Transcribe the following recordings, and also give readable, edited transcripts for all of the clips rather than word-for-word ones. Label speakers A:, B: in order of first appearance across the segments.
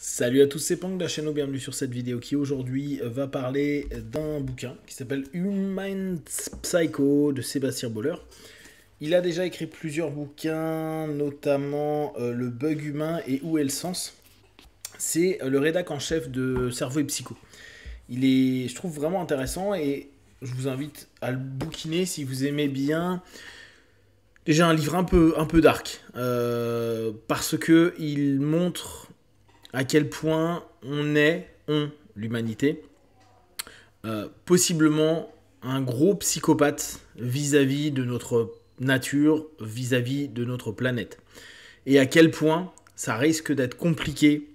A: Salut à tous, c'est Pang de la chaîne, bienvenue sur cette vidéo qui aujourd'hui va parler d'un bouquin qui s'appelle Human Psycho de Sébastien Boller. Il a déjà écrit plusieurs bouquins, notamment Le bug humain et Où est le sens. C'est le rédac en chef de Cerveau et Psycho. Il est, je trouve, vraiment intéressant et je vous invite à le bouquiner si vous aimez bien. Déjà un livre un peu dark, parce que il montre à quel point l'humanité, possiblement un gros psychopathe vis-à-vis de notre nature, vis-à-vis de notre planète. Et à quel point ça risque d'être compliqué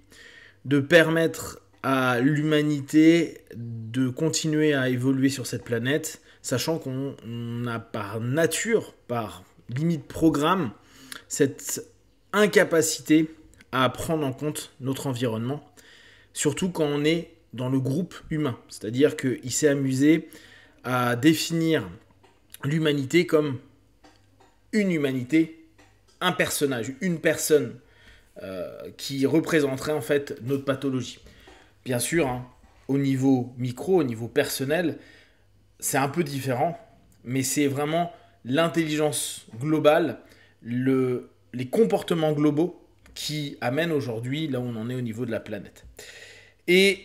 A: de permettre à l'humanité de continuer à évoluer sur cette planète, sachant qu'on a par nature, par limite programme, cette incapacité à prendre en compte notre environnement, surtout quand on est dans le groupe humain. C'est-à-dire qu'il s'est amusé à définir l'humanité comme une humanité, un personnage, une personne qui représenterait en fait notre pathologie. Bien sûr, hein, au niveau micro, au niveau personnel, c'est un peu différent, mais c'est vraiment l'intelligence globale, les comportements globaux qui amène aujourd'hui là où on en est au niveau de la planète. Et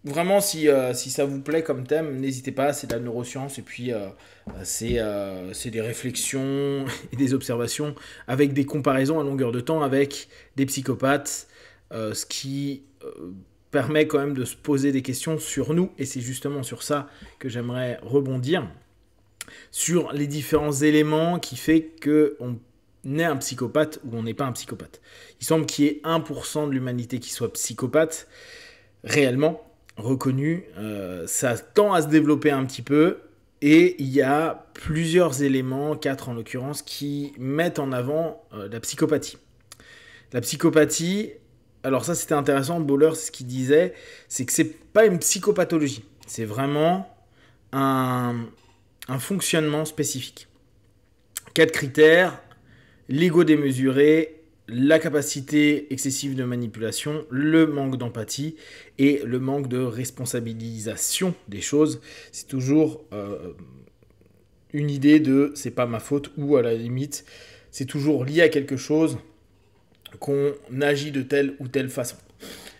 A: vraiment, si ça vous plaît comme thème, n'hésitez pas, c'est de la neuroscience et puis c'est des réflexions et des observations avec des comparaisons à longueur de temps avec des psychopathes, ce qui permet quand même de se poser des questions sur nous, et c'est justement sur ça que j'aimerais rebondir, sur les différents éléments qui fait qu'on est un psychopathe ou on n'est pas un psychopathe. Il semble qu'il y ait 1% de l'humanité qui soit psychopathe, réellement reconnu. Ça tend à se développer un petit peu, et il y a plusieurs éléments, 4 en l'occurrence, qui mettent en avant la psychopathie. La psychopathie, alors ça c'était intéressant, Boller, ce qu'il disait, c'est que c'est pas une psychopathologie, c'est vraiment un fonctionnement spécifique. 4 critères: l'ego démesuré, la capacité excessive de manipulation, le manque d'empathie et le manque de responsabilisation des choses. C'est toujours une idée de c'est pas ma faute, ou à la limite c'est toujours lié à quelque chose qu'on agit de telle ou telle façon.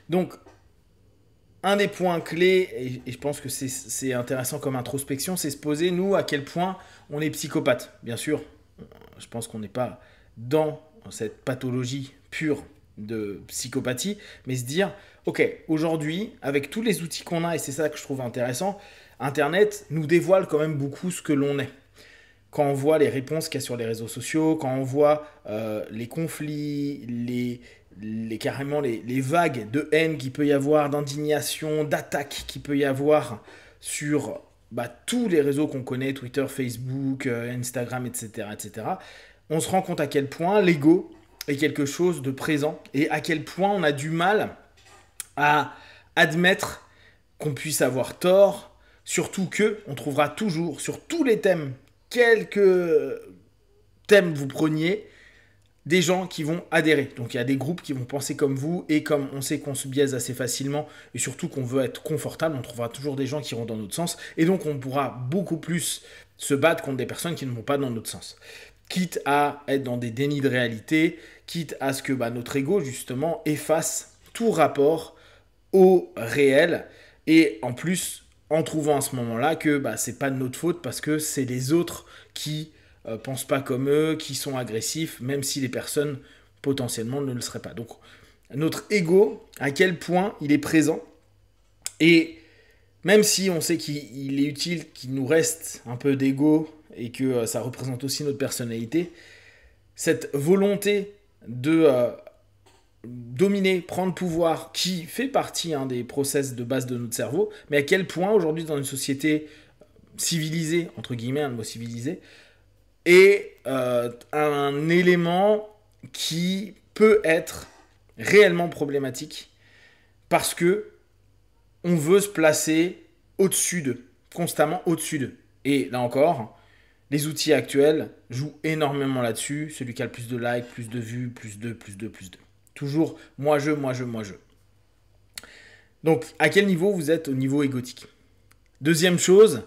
A: Donc un des points clés, et je pense que c'est intéressant comme introspection, c'est se poser, nous, à quel point on est psychopathe. Bien sûr, je pense qu'on n'est pas dans cette pathologie pure de psychopathie, mais se dire, ok, aujourd'hui, avec tous les outils qu'on a, et c'est ça que je trouve intéressant, Internet nous dévoile quand même beaucoup ce que l'on est. Quand on voit les réponses qu'il y a sur les réseaux sociaux, quand on voit les conflits, carrément les vagues de haine qu'il peut y avoir, d'indignation, d'attaque qu'il peut y avoir sur tous les réseaux qu'on connaît, Twitter, Facebook, Instagram, etc., etc., on se rend compte à quel point l'ego est quelque chose de présent, et à quel point on a du mal à admettre qu'on puisse avoir tort, surtout que on trouvera toujours, sur tous les thèmes, quelques thèmes vous preniez, des gens qui vont adhérer. Donc il y a des groupes qui vont penser comme vous, et comme on sait qu'on se biaise assez facilement, et surtout qu'on veut être confortable, on trouvera toujours des gens qui iront dans notre sens, et donc on pourra beaucoup plus se battre contre des personnes qui ne vont pas dans notre sens. Quitte à être dans des dénis de réalité, quitte à ce que notre ego, justement, efface tout rapport au réel, et en plus, en trouvant à ce moment-là que c'est pas de notre faute, parce que c'est les autres qui pensent pas comme eux, qui sont agressifs, même si les personnes potentiellement ne le seraient pas. Donc notre ego, à quel point il est présent, et même si on sait qu'il est utile qu'il nous reste un peu d'ego, et que ça représente aussi notre personnalité, cette volonté de dominer, prendre pouvoir, qui fait partie des process de base de notre cerveau, mais à quel point aujourd'hui dans une société civilisée, entre guillemets, le mot civilisé, est un élément qui peut être réellement problématique, parce que on veut se placer au-dessus d'eux, constamment au-dessus d'eux. Et là encore, les outils actuels jouent énormément là-dessus. Celui qui a le plus de likes, plus de vues, plus de. Toujours moi je. Donc, à quel niveau vous êtes au niveau égotique? Deuxième chose,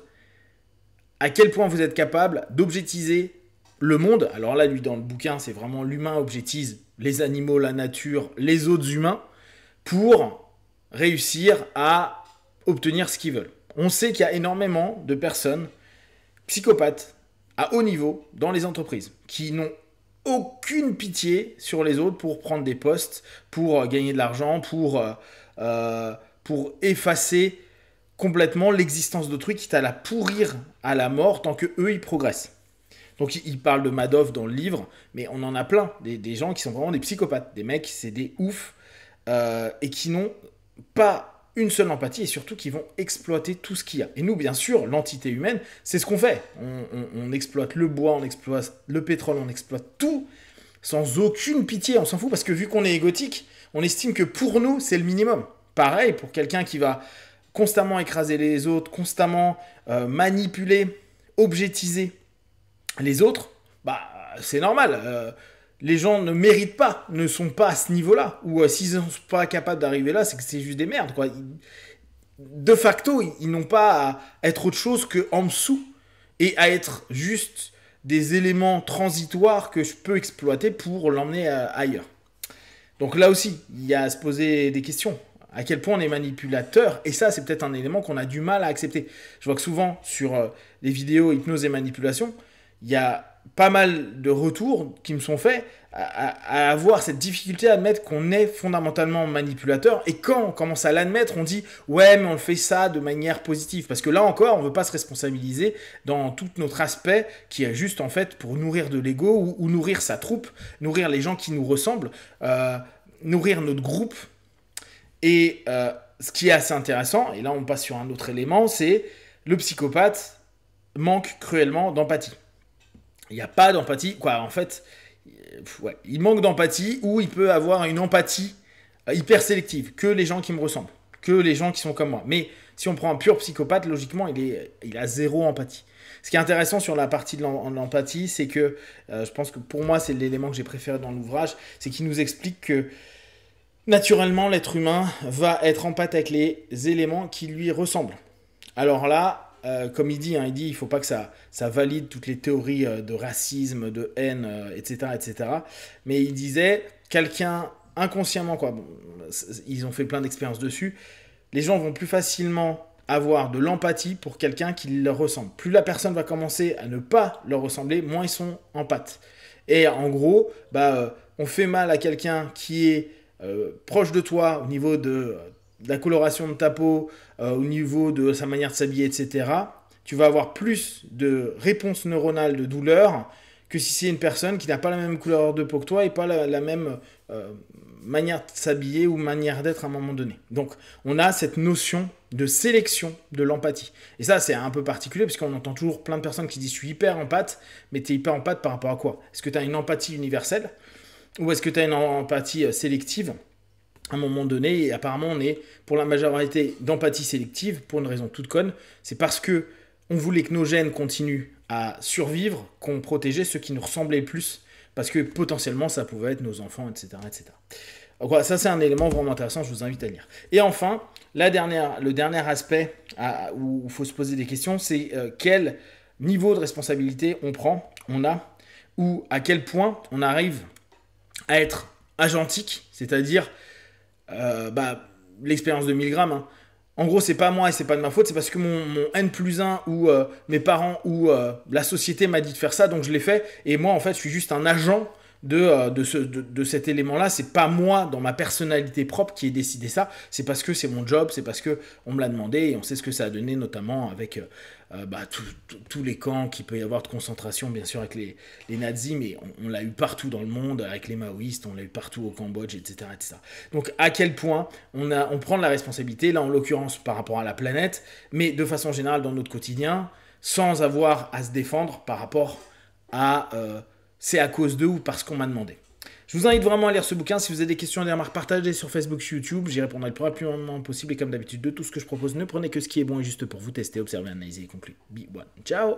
A: à quel point vous êtes capable d'objectiver le monde. Alors là, lui, dans le bouquin, c'est vraiment l'humain objectise les animaux, la nature, les autres humains, pour réussir à obtenir ce qu'ils veulent. On sait qu'il y a énormément de personnes psychopathes à haut niveau dans les entreprises qui n'ont aucune pitié sur les autres pour prendre des postes, pour gagner de l'argent, pour effacer complètement l'existence d'autrui, quitte à la pourrir à la mort tant que eux ils progressent. Donc il parle de Madoff dans le livre, mais on en a plein, des gens qui sont vraiment des psychopathes, des mecs, c'est des oufs, et qui n'ont pas une seule empathie, et surtout qui vont exploiter tout ce qu'il y a. Et nous, bien sûr, l'entité humaine, c'est ce qu'on fait. On exploite le bois, on exploite le pétrole, on exploite tout, sans aucune pitié, on s'en fout, parce que vu qu'on est égotique, on estime que pour nous, c'est le minimum. Pareil, pour quelqu'un qui va constamment écraser les autres, constamment manipuler, objectiver les autres, bah c'est normal. Les gens ne méritent pas, ne sont pas à ce niveau-là. Ou s'ils ne sont pas capables d'arriver là, c'est que c'est juste des merdes, quoi. De facto, ils n'ont pas à être autre chose qu'en dessous et à être juste des éléments transitoires que je peux exploiter pour l'emmener ailleurs. Donc là aussi, il y a à se poser des questions. À quel point on est manipulateur, et ça c'est peut-être un élément qu'on a du mal à accepter. Je vois que souvent sur les vidéos hypnose et manipulation, il y a pas mal de retours qui me sont faits à avoir cette difficulté à admettre qu'on est fondamentalement manipulateur, et quand on commence à l'admettre, on dit « ouais, mais on fait ça de manière positive », parce que là encore, on ne veut pas se responsabiliser dans tout notre aspect qui est juste en fait pour nourrir de l'ego ou nourrir sa troupe, nourrir les gens qui nous ressemblent, nourrir notre groupe. Et ce qui est assez intéressant, et là on passe sur un autre élément, c'est le psychopathe manque cruellement d'empathie. Il n'y a pas d'empathie, quoi, en fait, ouais, il manque d'empathie, ou il peut avoir une empathie hyper sélective, que les gens qui me ressemblent, que les gens qui sont comme moi. Mais si on prend un pur psychopathe, logiquement, il a zéro empathie. Ce qui est intéressant sur la partie de l'empathie, c'est que, je pense que pour moi, c'est l'élément que j'ai préféré dans l'ouvrage, c'est qu'il nous explique que naturellement, l'être humain va être en pâte avec les éléments qui lui ressemblent. Alors là, comme il dit, il ne faut pas que ça valide toutes les théories de racisme, de haine, etc., etc. Mais il disait, quelqu'un inconsciemment, quoi, bon, ils ont fait plein d'expériences dessus, les gens vont plus facilement avoir de l'empathie pour quelqu'un qui leur ressemble. Plus la personne va commencer à ne pas leur ressembler, moins ils sont en pâte. Et en gros, on fait mal à quelqu'un qui est proche de toi au niveau de la coloration de ta peau, au niveau de sa manière de s'habiller, etc., tu vas avoir plus de réponses neuronales de douleur que si c'est une personne qui n'a pas la même couleur de peau que toi et pas la même manière de s'habiller ou manière d'être à un moment donné. Donc, on a cette notion de sélection de l'empathie. Et ça, c'est un peu particulier parce qu'on entend toujours plein de personnes qui disent « je suis hyper empathe », mais tu es hyper empathe par rapport à quoi? Est-ce que tu as une empathie universelle ou est-ce que tu as une empathie sélective à un moment donné? Et apparemment, on est pour la majorité d'empathie sélective pour une raison toute conne. C'est parce que on voulait que nos gènes continuent à survivre, qu'on protégeait ceux qui nous ressemblaient le plus, parce que potentiellement, ça pouvait être nos enfants, etc. etc. Donc voilà, ça, c'est un élément vraiment intéressant, je vous invite à lire. Et enfin, le dernier aspect où il faut se poser des questions, c'est quel niveau de responsabilité on a, ou à quel point on arrive à être agentique, c'est-à-dire l'expérience de Milgram. En gros, c'est pas moi et c'est pas de ma faute, c'est parce que mon N+1 ou mes parents ou la société m'a dit de faire ça, donc je l'ai fait. Et moi, en fait, je suis juste un agent de cet élément-là. C'est pas moi, dans ma personnalité propre, qui ai décidé ça. C'est parce que c'est mon job, c'est parce qu'on me l'a demandé et on sait ce que ça a donné, notamment avec tous les camps qu'il peut y avoir de concentration, bien sûr, avec les nazis, mais on l'a eu partout dans le monde, avec les maoïstes, on l'a eu partout au Cambodge, etc. etc. Donc, à quel point on prend de la responsabilité, là, en l'occurrence, par rapport à la planète, mais de façon générale dans notre quotidien, sans avoir à se défendre par rapport à c'est à cause d'eux ou parce qu'on m'a demandé. Je vous invite vraiment à lire ce bouquin. Si vous avez des questions, des remarques, partagez sur Facebook, YouTube. J'y répondrai le plus rapidement possible. Et comme d'habitude, de tout ce que je propose, ne prenez que ce qui est bon et juste pour vous tester, observer, analyser et conclure. Be one. Ciao!